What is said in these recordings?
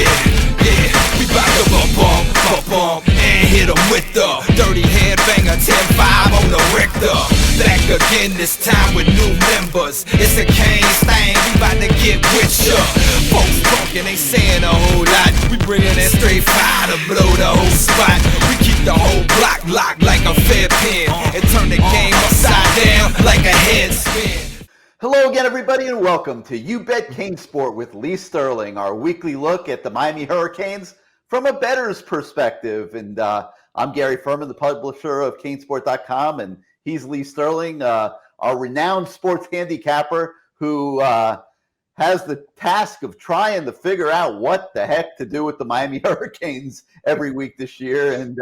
yeah, we bout to bump, and hit 'em with the dirty headbanger, 10-5 on the Richter. Back again this time with new members. It's a Canes thing, we bout to get with ya. Folks talking, ain't saying a whole lot. We bringing that straight fire to blow the whole spot. We keep the whole block locked like a fair pin, and turn the game upside down like a head spin. Hello again, everybody, and welcome to You Bet CaneSport with Lee Sterling, our weekly look at the Miami Hurricanes from a bettor's perspective. And I'm Gary Furman, the publisher of CaneSport.com, and he's Lee Sterling, our renowned sports handicapper who has the task of trying to figure out what the heck to do with the Miami Hurricanes every week this year. And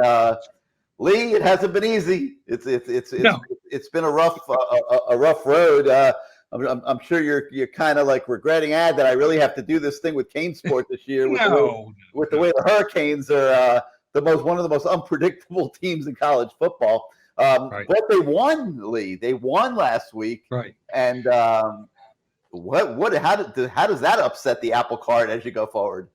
Lee, it hasn't been easy. It's been a rough road. I'm sure you're kind of like regretting that I really have to do this thing with CaneSport this year with the way the Hurricanes are one of the most unpredictable teams in college football. Right. But they won, Lee. They won last week. Right. And how does that upset the apple cart as you go forward?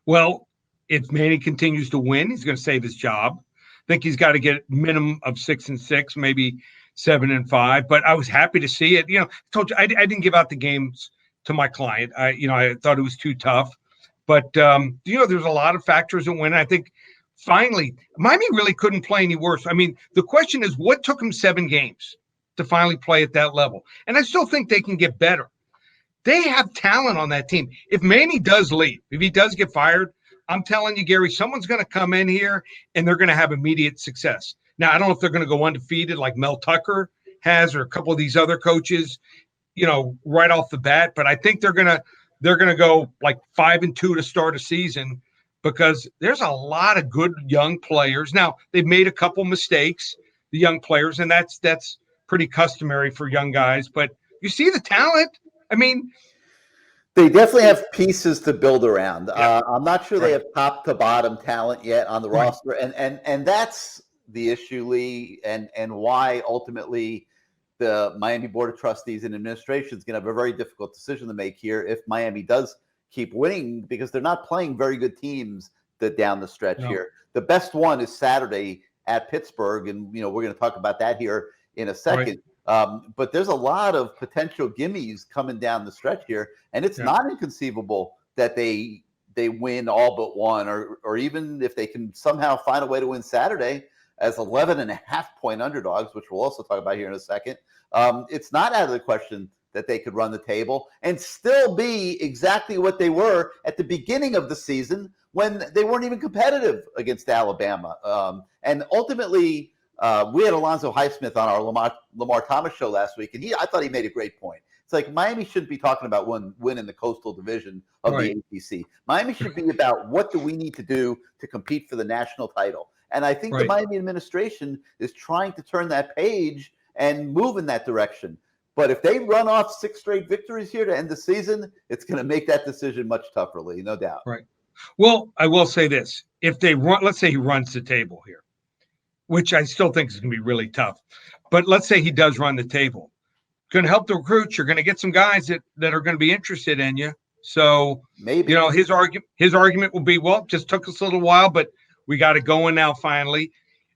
Well, if Manny continues to win, he's going to save his job. I think he's got to get minimum of 6-6, maybe 7-5, but I was happy to see it. I told you I didn't give out the games to my client. I thought it was too tough, but there's a lot of factors that win. I think finally Miami really couldn't play any worse. I mean, the question is, what took them 7 games to finally play at that level? And I still think they can get better. They have talent on that team. If Manny does leave, if he does get fired, I'm telling you, Gary, someone's going to come in here and they're going to have immediate success. Now, I don't know if they're going to go undefeated like Mel Tucker has or a couple of these other coaches, right off the bat. But I think they're going to go like 5-2 to start a season because there's a lot of good young players. Now, they've made a couple mistakes, the young players, and that's pretty customary for young guys. But you see the talent. I mean, they definitely have pieces to build around. Yeah. I'm not sure they have top to bottom talent yet on the roster, and that's the issue, Lee, and why ultimately the Miami Board of Trustees and administration is going to have a very difficult decision to make here if Miami does keep winning, because they're not playing very good teams down the stretch here. The best one is Saturday at Pittsburgh, and we're going to talk about that here in a second. Right. But there's a lot of potential gimmies coming down the stretch here, and it's not inconceivable that they win all but one, or even if they can somehow find a way to win Saturday as 11.5-point underdogs, which we'll also talk about here in a second. It's not out of the question that they could run the table and still be exactly what they were at the beginning of the season when they weren't even competitive against Alabama. And ultimately, we had Alonzo Highsmith on our Lamar Thomas show last week, and I thought he made a great point. It's like Miami shouldn't be talking about winning the Coastal Division of the ACC. Miami should be about what do we need to do to compete for the national title. And I think the Miami administration is trying to turn that page and move in that direction. But if they run off 6 straight victories here to end the season, it's going to make that decision much tougher, Lee, no doubt. Right. Well, I will say this. If they run, let's say he runs the table here, which I still think is going to be really tough. But let's say he does run the table. It's going to help the recruits. You're going to get some guys that are going to be interested in you. So maybe his argument will be, well, it just took us a little while, but we got it going now finally.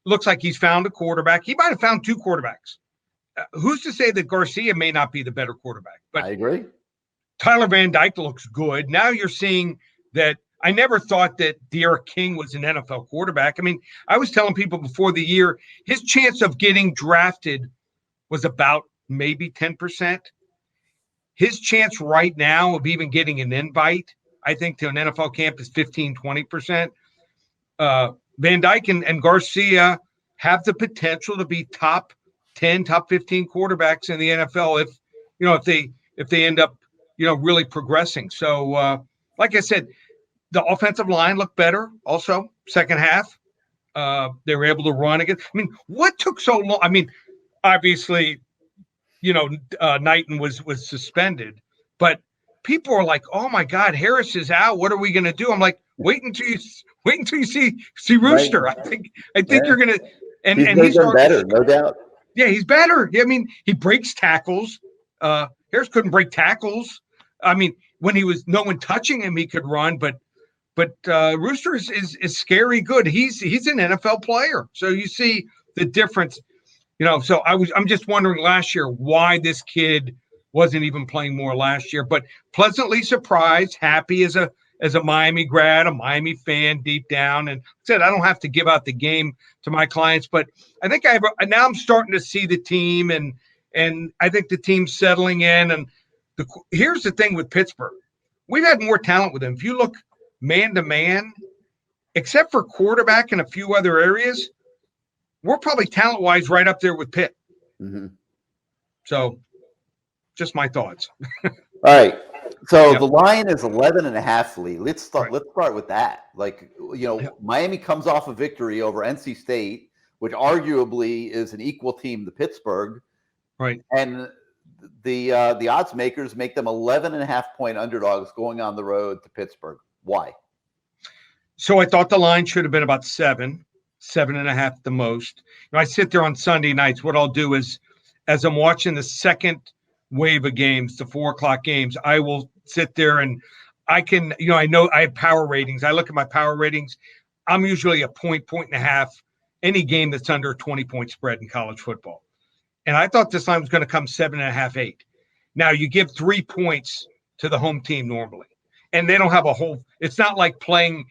Looks like he's found a quarterback. He might have found 2 quarterbacks. Who's to say that Garcia may not be the better quarterback? But I agree. Tyler Van Dyke looks good. Now you're seeing that. I never thought that De'Ara King was an NFL quarterback. I mean, I was telling people before the year, his chance of getting drafted was about maybe 10%. His chance right now of even getting an invite, I think, to an NFL camp is 15-20%. Van Dyke and Garcia have the potential to be top 10, top 15 quarterbacks in the NFL if they end up really progressing. So like I said, the offensive line looked better also second half. They were able to run again. I mean, what took so long? I mean, obviously, Knighton was suspended, but people are like, "Oh my God, Harris is out. What are we going to do?" I'm like, wait until you see Rooster. Right. I think you're going to. And he's better, no doubt. Yeah, he's better. I mean, he breaks tackles. Harris couldn't break tackles. I mean, when he was no one touching him, he could run, but But Rooster is scary good. He's an NFL player, so you see the difference. So I'm just wondering last year why this kid wasn't even playing more last year. But pleasantly surprised, happy as a Miami grad, a Miami fan deep down, and said I don't have to give out the game to my clients, but I think now I'm starting to see the team, and I think the team's settling in. And here's the thing with Pittsburgh, we've had more talent with them. If you look man to man, except for quarterback and a few other areas, we're probably talent-wise right up there with Pitt. Mm-hmm. So just my thoughts. All right. So the line is 11.5, Lee. Let's start with that. Miami comes off a victory over NC State, which arguably is an equal team to Pittsburgh. Right. And the odds makers make them 11.5-point underdogs going on the road to Pittsburgh. Why? So I thought the line should have been about 7.5 the most. I sit there on Sunday nights. What I'll do is, as I'm watching the second wave of games, the 4:00 games, I will sit there and I can, I know I have power ratings. I look at my power ratings. I'm usually a point and a half, any game that's under a 20-point spread in college football. And I thought this line was going to come 7.5, 8. Now you give 3 points to the home team normally, and they don't have it's not like playing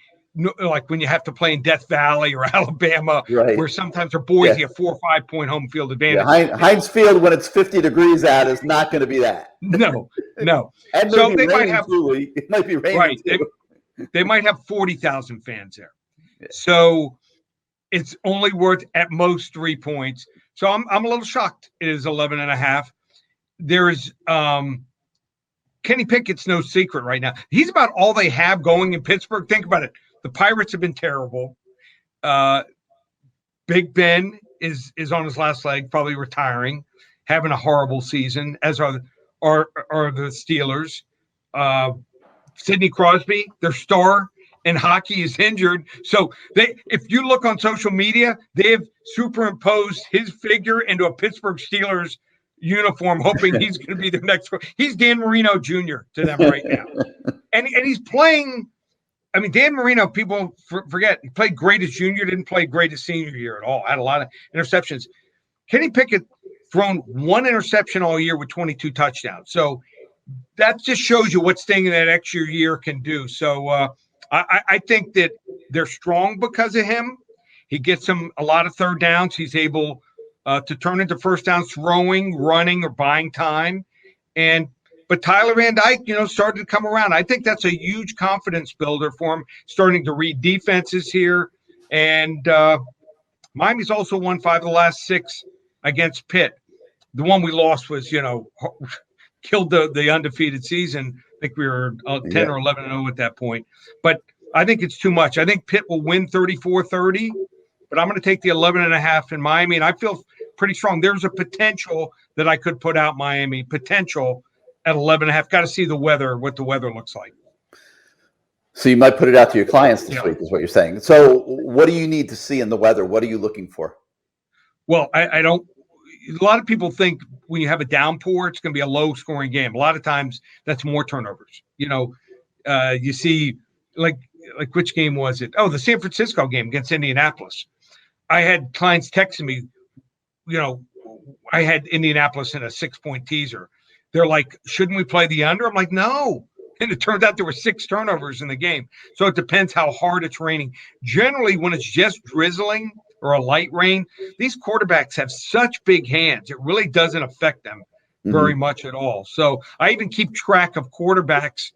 like when you have to play in Death Valley or Alabama, where sometimes they're Boise, a 4 or 5 point home field advantage. Yeah, Heinz Field, when it's 50 degrees out, is not going to be that. No. And so they might have it might be raining. Right. They might have 40,000 fans there. Yeah. So it's only worth at most 3 points. So I'm a little shocked. It is 11.5. There is Kenny Pickett's no secret right now. He's about all they have going in Pittsburgh. Think about it. The Pirates have been terrible. Big Ben is on his last leg, probably retiring, having a horrible season, as are the Steelers. Sidney Crosby, their star in hockey, is injured. So if you look on social media, they have superimposed his figure into a Pittsburgh Steelers uniform, hoping he's going to be their next. He's Dan Marino Jr. to them right now, and he's playing. I mean, Dan Marino, people forget, he played great as junior, didn't play great as senior year at all. Had a lot of interceptions. Kenny Pickett thrown 1 interception all year with 22 touchdowns. So that just shows you what staying in that extra year can do. So I think that they're strong because of him. He gets them a lot of third downs. He's able to turn into first downs throwing, running, or buying time. But Tyler Van Dyke, started to come around. I think that's a huge confidence builder for him, starting to read defenses here. And Miami's also won 5 of the last 6 against Pitt. The one we lost was, killed the undefeated season. I think we were 10 or 11-0 at that point. But I think it's too much. I think Pitt will win 34-30, but I'm going to take the 11.5 in Miami, and I feel pretty strong. There's a potential that I could put out Miami, potential at 11.5. Got to see the weather, what the weather looks like. So you might put it out to your clients this week, is what you're saying. So what do you need to see in the weather? What are you looking for? Well, I don't. A lot of people think when you have a downpour, it's going to be a low-scoring game. A lot of times, that's more turnovers. You see, like which game was it? Oh, the San Francisco game against Indianapolis. I had clients texting me. I had Indianapolis in a 6-point teaser. They're like, shouldn't we play the under? I'm like, no. And it turns out there were 6 turnovers in the game. So it depends how hard it's raining. Generally, when it's just drizzling or a light rain, these quarterbacks have such big hands. It really doesn't affect them very much at all. So I even keep track of quarterbacks,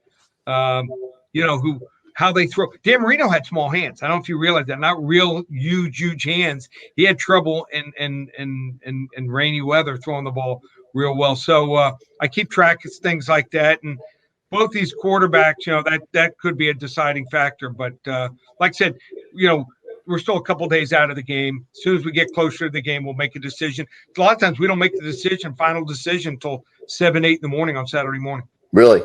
how they throw. Dan Marino had small hands. I don't know if you realize that. Not real huge hands. He had trouble in rainy weather throwing the ball real well. So I keep track of things like that. And both these quarterbacks, that could be a deciding factor. But like I said, we're still a couple days out of the game. As soon as we get closer to the game, we'll make a decision. A lot of times we don't make the final decision until 7, 8 in the morning on Saturday morning. Really?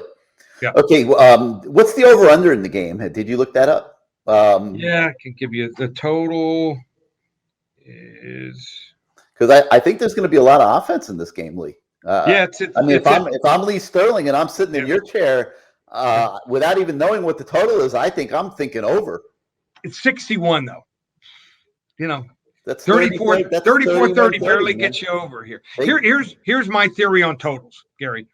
Yeah. Okay. What's the over-under in the game? Did you look that up? Yeah, I can give you the total is. Because I think there's going to be a lot of offense in this game, Lee. If I'm Lee Sterling and I'm sitting in your chair, Without even knowing what the total is, I'm thinking over. It's 61 though. You know, That's 34, 30 barely man. gets you over here. Here's my theory on totals, Gary.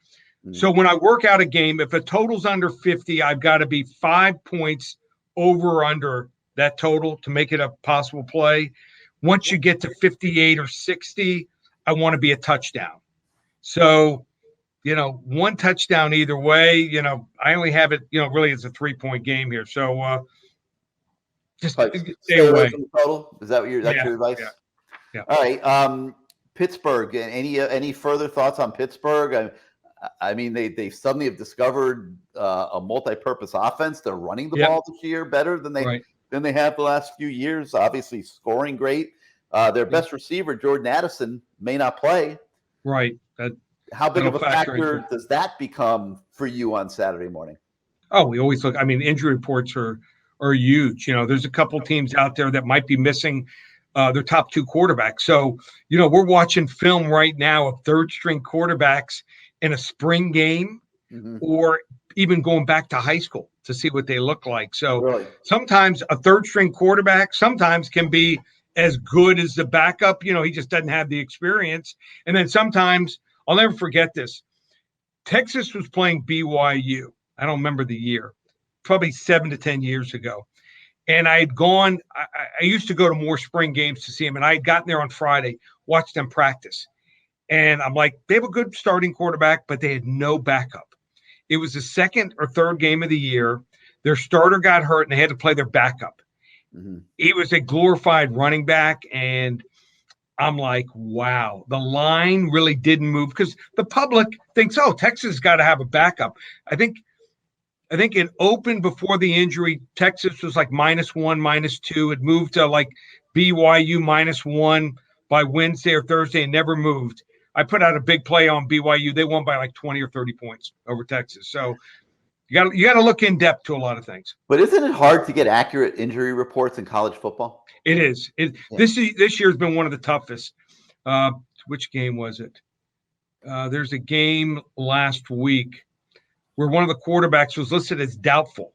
Mm. So when I work out a game, if a total's under 50, I've got to be 5 points over or under that total to make it a possible play. Once you get to 58 or 60, I want to be a touchdown. So, one touchdown either way. I only have it, really it's a 3-point game here. So just stay away from the total. Is that what that's your advice? Yeah. All right. Pittsburgh. Any further thoughts on Pittsburgh? I mean, they suddenly have discovered a multi-purpose offense. They're running the ball this year better than they have the last few years. Obviously, scoring great. Their best receiver, Jordan Addison, may not play. Right. How big of a factor does that become for you on Saturday morning? Oh, we always look. I mean, injury reports are huge. There's a couple teams out there that might be missing their top 2 quarterbacks. So, we're watching film right now of third-string quarterbacks in a spring game, or even going back to high school to see what they look like. So sometimes a third-string quarterback sometimes can be as good as the backup. He just doesn't have the experience. And then sometimes, I'll never forget this. Texas was playing BYU. I don't remember the year, probably 7 to 10 years ago. And I had gone, I used to go to more spring games to see them. And I had gotten there on Friday, watched them practice. And I'm like, they have a good starting quarterback, but they had no backup. It was the second or third game of the year. Their starter got hurt and they had to play their backup. He was a glorified running back. And I'm like, wow, the line really didn't move because the public thinks, oh, Texas got to have a backup. I think it opened before the injury. Texas was like -1, -2. It moved to like BYU -1 by Wednesday or Thursday and never moved. I put out a big play on BYU. They won by like 20 or 30 points over Texas. So you got to look in depth to a lot of things. But isn't it hard to get accurate injury reports in college football? It is. This year has been one of the toughest. Which game was it? There's a game last week where one of the quarterbacks was listed as doubtful.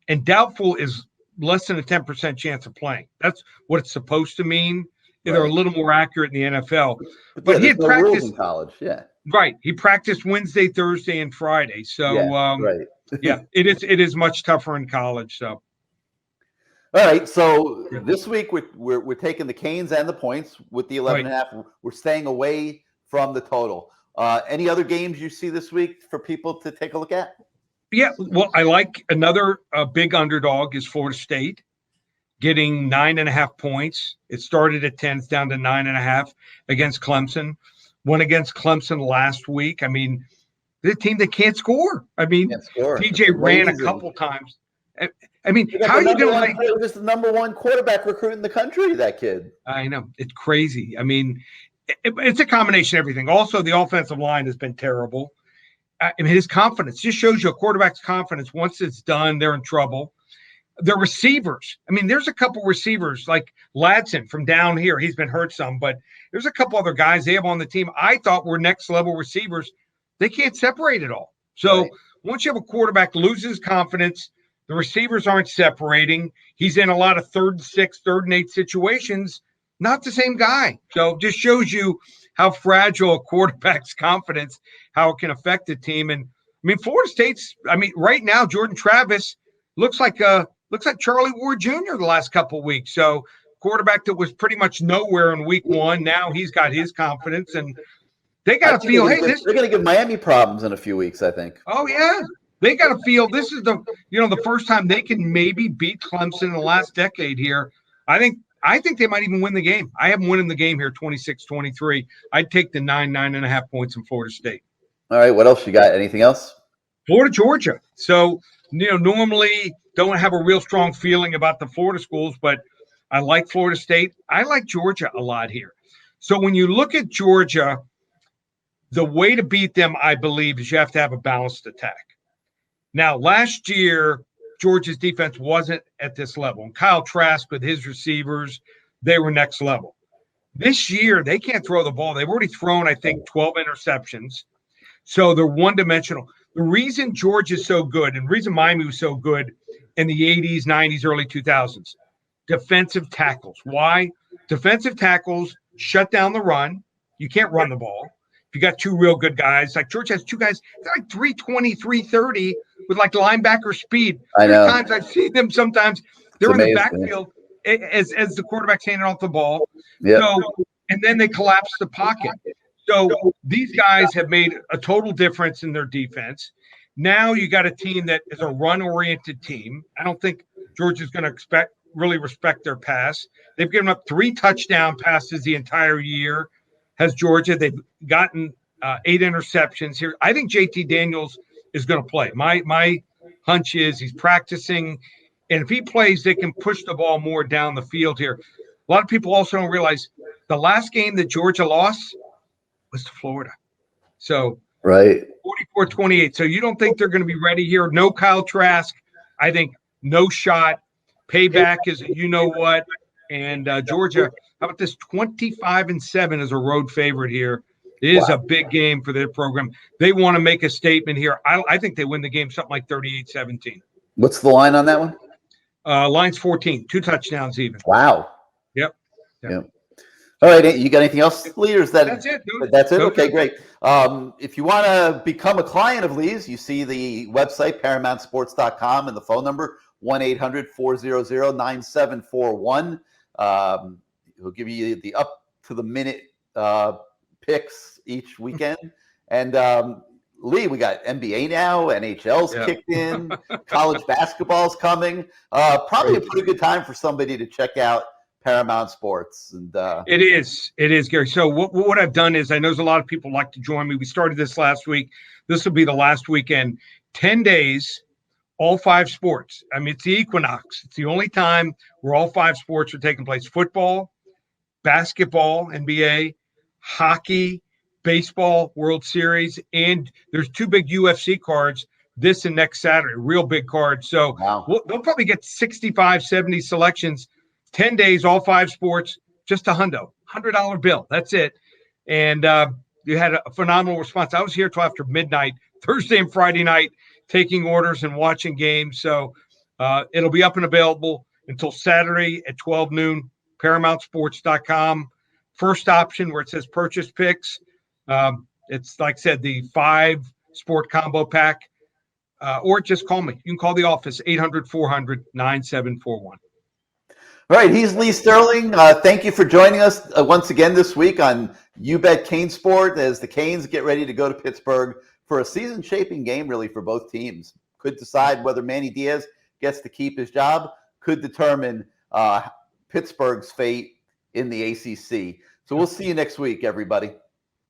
And doubtful is less than a 10% chance of playing. That's what it's supposed to mean. They're a little more accurate in the NFL. But he had practiced in college. Yeah. Right. He practiced Wednesday, Thursday, and Friday. So it is much tougher in college. So all right. So this week we're taking the Canes and the points with the 11.5. We're staying away from the total. Any other games you see this week for people to take a look at? Yeah. Well, I like another big underdog is Florida State, getting 9.5 points. It started at 10, it's down to 9.5 against Clemson. Won against Clemson last week. I mean, the team that can't score. I mean, TJ ran a couple times. I mean, how are you going to – He was the number 1 quarterback recruit in the country, that kid. I know. It's crazy. I mean, it's a combination of everything. Also, the offensive line has been terrible. I mean, his confidence just shows you a quarterback's confidence. Once it's done, they're in trouble. The receivers. I mean, there's a couple receivers like Ladson from down here. He's been hurt some, but there's a couple other guys they have on the team I thought were next level receivers. They can't separate it all. So once you have a quarterback loses confidence, the receivers aren't separating. He's in a lot of 3rd and 6, 3rd and 8 situations. Not the same guy. So it just shows you how fragile a quarterback's confidence, how it can affect the team. And I mean, Florida State's. I mean, right now Jordan Travis looks like Charlie Ward Jr. the last couple of weeks. So quarterback that was pretty much nowhere in week 1. Now he's got his confidence, and they got to feel, they're going to give Miami problems in a few weeks, I think. Oh yeah, they got to feel this is the first time they can maybe beat Clemson in the last decade here. I think they might even win the game. I have them winning the game here, 26-23. I'd take the 9.5 points in Florida State. All right, what else you got? Anything else? Florida, Georgia. So normally don't have a real strong feeling about the Florida schools, but I like Florida State. I like Georgia a lot here. So when you look at Georgia, the way to beat them, I believe, is you have to have a balanced attack. Now, last year, Georgia's defense wasn't at this level. And Kyle Trask with his receivers, they were next level. This year, they can't throw the ball. They've already thrown, I think, 12 interceptions. So they're one-dimensional. The reason Georgia's so good and the reason Miami was so good in the 80s, 90s, early 2000s, defensive tackles. Why? Defensive tackles shut down the run. You can't run the ball. If you got two real good guys, like Georgia has two guys, they're like 320, 330 with like linebacker speed. I There's know. times I've seen them sometimes. They're in the amazing. backfield as the quarterback's handing off the ball. Yep. So, and then they collapse the pocket. So these guys have made a total difference in their defense. Now you got a team that is a run-oriented team. I don't think Georgia's going to really respect their pass. They've given up 3 touchdown passes the entire year. Has Georgia? They've gotten 8 interceptions here. I think JT Daniels is going to play. My hunch is he's practicing, and if he plays, they can push the ball more down the field here. A lot of people also don't realize the last game that Georgia lost was to Florida. So right, 44-28. So you don't think they're going to be ready here? No Kyle Trask. I think no shot. Payback is you know what. And Georgia, how about this 25-7 as a road favorite here? It is a big game for their program. They want to make a statement here. I think they win the game something like 38-17. What's the line on that one? Line's 14, 2 touchdowns even. Wow. Yep. All right, you got anything else, Lee, or is That's it, dude. That's it? Okay, great. If you want to become a client of Lee's, you see the website, ParamountSports.com, and the phone number, 1-800-400-9741. He'll give you the up-to-the-minute picks each weekend. And, Lee, we got NBA now, NHL's kicked in, college basketball's coming. Probably a pretty good time for somebody to check out Paramount Sports. And It is, Gary. So what I've done is I know there's a lot of people like to join me. We started this last week. This will be the last weekend. 10 days, all 5 sports. I mean, it's the equinox. It's the only time where all 5 sports are taking place. Football, basketball, NBA, hockey, baseball, World Series, and there's 2 big UFC cards this and next Saturday, real big cards. So they'll probably get 65, 70 selections. 10 days, all 5 sports, just $100 bill. That's it. And you had a phenomenal response. I was here till after midnight, Thursday and Friday night, taking orders and watching games. So it'll be up and available until Saturday at 12 noon, ParamountSports.com. First option where it says purchase picks. It's like I said, the 5 sport combo pack. Or just call me. You can call the office, 800-400-9741. All right, he's Lee Sterling. Thank you for joining us once again this week on Bet CaneSport as the Canes get ready to go to Pittsburgh for a season-shaping game, really, for both teams. Could decide whether Manny Diaz gets to keep his job, could determine Pittsburgh's fate in the ACC. So we'll see you next week, everybody.